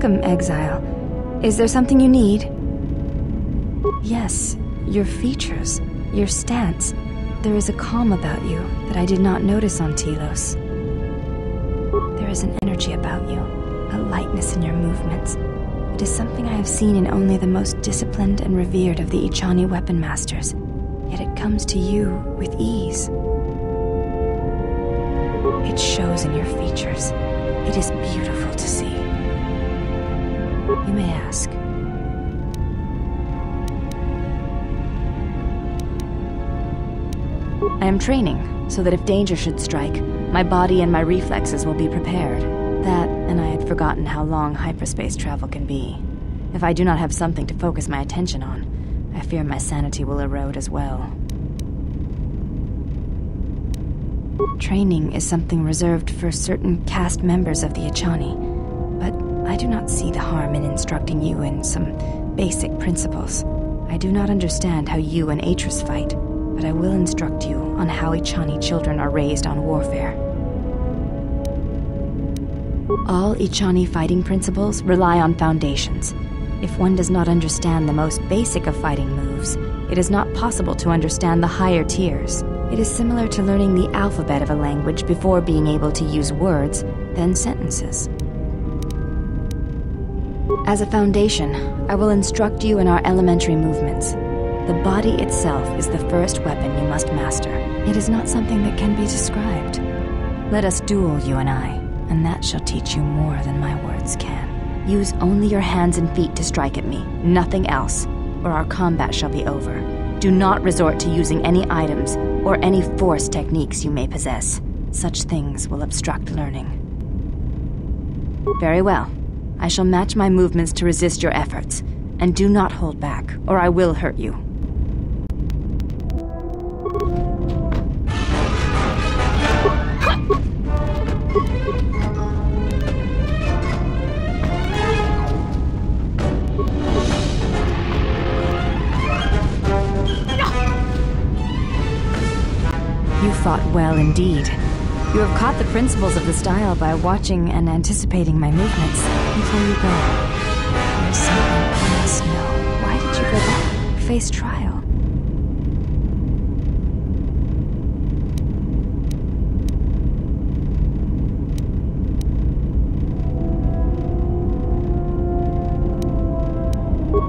Welcome, exile. Is there something you need? Yes, your features, your stance. There is a calm about you that I did not notice on Telos. There is an energy about you, a lightness in your movements. It is something I have seen in only the most disciplined and revered of the Ichani weapon masters, yet it comes to you with ease. It shows in your features. It is beautiful to see. You may ask. I am training, so that if danger should strike, my body and my reflexes will be prepared. That, and I had forgotten how long hyperspace travel can be. If I do not have something to focus my attention on, I fear my sanity will erode as well. Training is something reserved for certain caste members of the Ichani, but I do not see the harm in instructing you in some basic principles. I do not understand how you and Atris fight, but I will instruct you on how Ichani children are raised on warfare. All Ichani fighting principles rely on foundations. If one does not understand the most basic of fighting moves, it is not possible to understand the higher tiers. It is similar to learning the alphabet of a language before being able to use words, then sentences. As a foundation, I will instruct you in our elementary movements. The body itself is the first weapon you must master. It is not something that can be described. Let us duel, you and I, and that shall teach you more than my words can. Use only your hands and feet to strike at me, nothing else, or our combat shall be over. Do not resort to using any items or any force techniques you may possess. Such things will obstruct learning. Very well. I shall match my movements to resist your efforts, and do not hold back, or I will hurt you. You fought well indeed. You have caught the principles of the style by watching and anticipating my movements. Before you go, there's something I must know. Why did you go back? Face trial.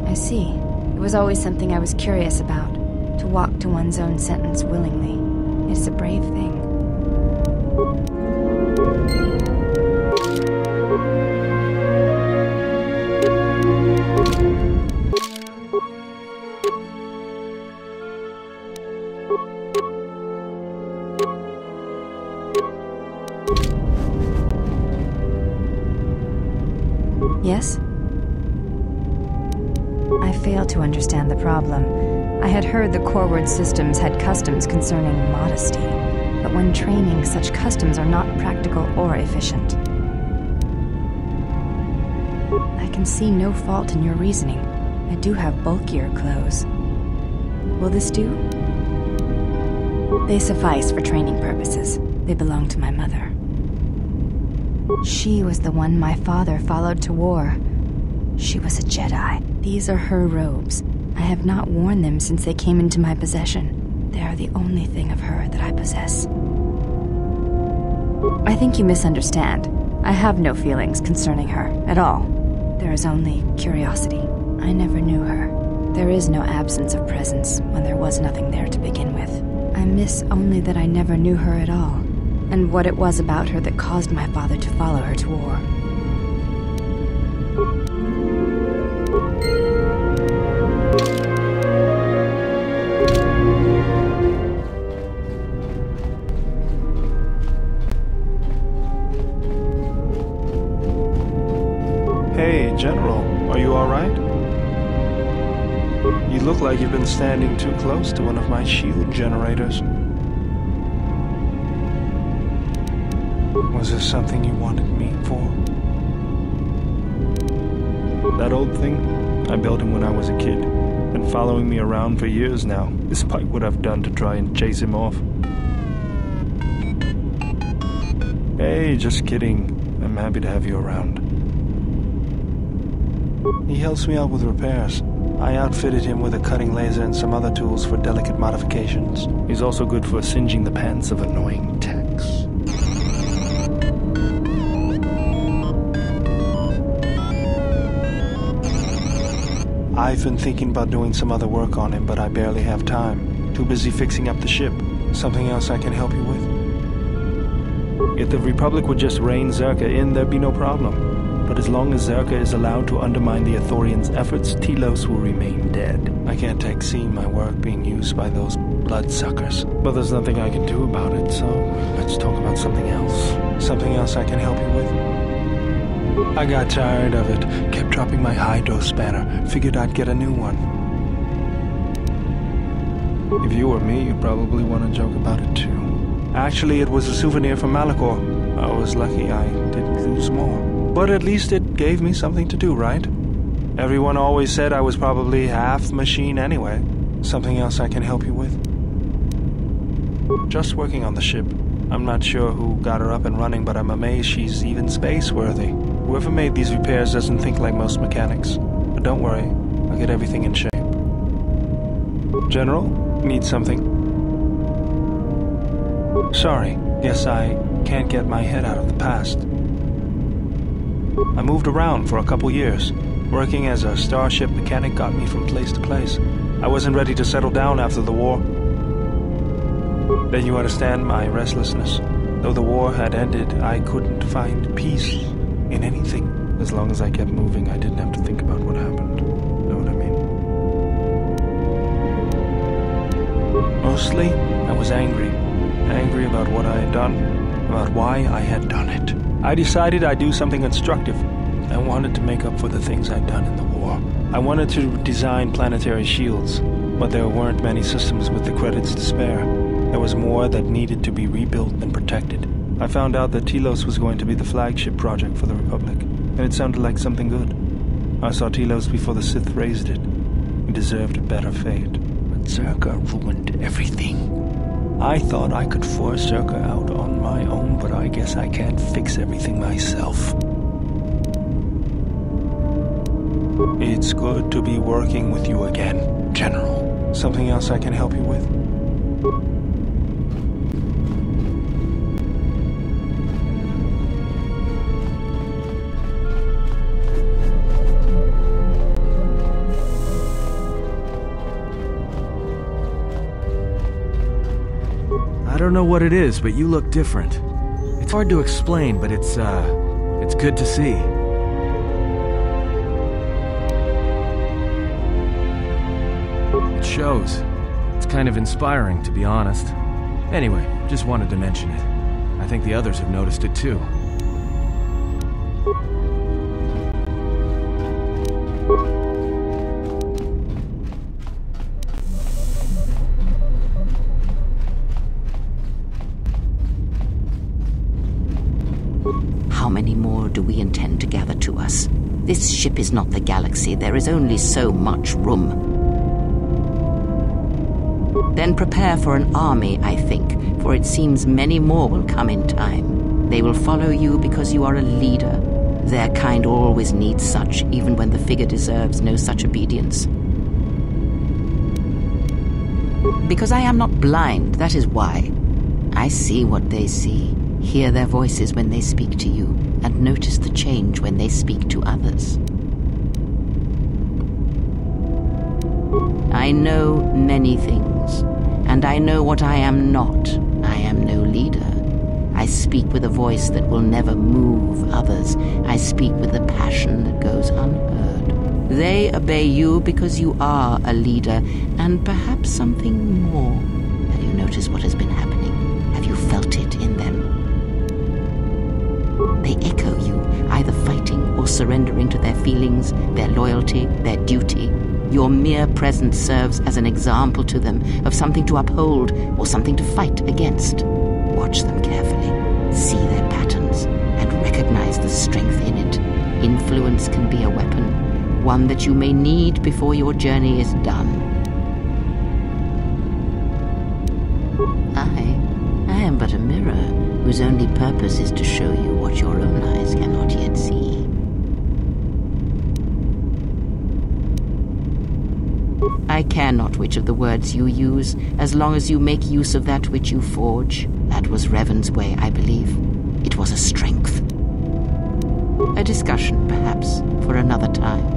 I see. It was always something I was curious about. To walk to one's own sentence willingly. It is a brave thing. Yes? I fail to understand the problem. I had heard the Corward systems had customs concerning modesty, but when training, such customs are not practical or efficient. I can see no fault in your reasoning. I do have bulkier clothes. Will this do? They suffice for training purposes. They belong to my mother. She was the one my father followed to war. She was a Jedi. These are her robes. I have not worn them since they came into my possession. They are the only thing of her that I possess. I think you misunderstand. I have no feelings concerning her at all. There is only curiosity. I never knew her. There is no absence of presence when there was nothing there to begin with. I miss only that I never knew her at all, and what it was about her that caused my father to follow her to war. Hey, General, are you alright? You look like you've been standing too close to one of my shield generators. Was this something you wanted me for? That old thing? I built him when I was a kid. Been following me around for years now, despite what I've done to try and chase him off. Hey, just kidding. I'm happy to have you around. He helps me out with repairs. I outfitted him with a cutting laser and some other tools for delicate modifications. He's also good for singeing the pants of annoying techs. I've been thinking about doing some other work on him, but I barely have time. Too busy fixing up the ship. Something else I can help you with? If the Republic would just rein Zerka in, there'd be no problem. But as long as Zerka is allowed to undermine the Ithorians' efforts, Telos will remain dead. I can't take seeing my work being used by those bloodsuckers. But there's nothing I can do about it, so let's talk about something else. Something else I can help you with? I got tired of it. Kept dropping my hydro spanner. Figured I'd get a new one. If you were me, you'd probably want to joke about it too. Actually, it was a souvenir from Malachor. I was lucky I didn't lose more. But at least it gave me something to do, right? Everyone always said I was probably half machine anyway. Something else I can help you with? Just working on the ship. I'm not sure who got her up and running, but I'm amazed she's even space-worthy. Whoever made these repairs doesn't think like most mechanics. But don't worry, I'll get everything in shape. General, need something? Sorry, guess I can't get my head out of the past. I moved around for a couple years. Working as a starship mechanic got me from place to place. I wasn't ready to settle down after the war. Then you understand my restlessness. Though the war had ended, I couldn't find peace in anything. As long as I kept moving, I didn't have to think about what happened. Know what I mean? Mostly, I was angry. Angry about what I had done, about why I had done it. I decided I'd do something constructive. I wanted to make up for the things I'd done in the war. I wanted to design planetary shields, but there weren't many systems with the credits to spare. There was more that needed to be rebuilt and protected. I found out that Telos was going to be the flagship project for the Republic, and it sounded like something good. I saw Telos before the Sith raised it. He deserved a better fate. But Zerka ruined everything. I thought I could force Zerka out on my own, but I guess I can't fix everything myself. It's good to be working with you again, General. Something else I can help you with? I don't know what it is, but you look different. It's hard to explain, but it's good to see. It shows. It's kind of inspiring, to be honest. Anyway, just wanted to mention it. I think the others have noticed it too. How many more do we intend to gather to us? This ship is not the galaxy. There is only so much room. Then prepare for an army, I think, for it seems many more will come in time. They will follow you because you are a leader. Their kind always needs such, even when the figure deserves no such obedience. Because I am not blind, that is why. I see what they see. Hear their voices when they speak to you, and notice the change when they speak to others. I know many things, and I know what I am not. I am no leader. I speak with a voice that will never move others. I speak with a passion that goes unheard. They obey you because you are a leader, and perhaps something more. Have you noticed what has been happening? Have you felt it in them? They echo you, either fighting or surrendering to their feelings, their loyalty, their duty. Your mere presence serves as an example to them of something to uphold or something to fight against. Watch them carefully, see their patterns, and recognize the strength in it. Influence can be a weapon, one that you may need before your journey is done. I am but a mirror whose only purpose is to show you what your own eyes cannot yet see. I care not which of the words you use, as long as you make use of that which you forge. That was Revan's way, I believe. It was a strength. A discussion, perhaps, for another time.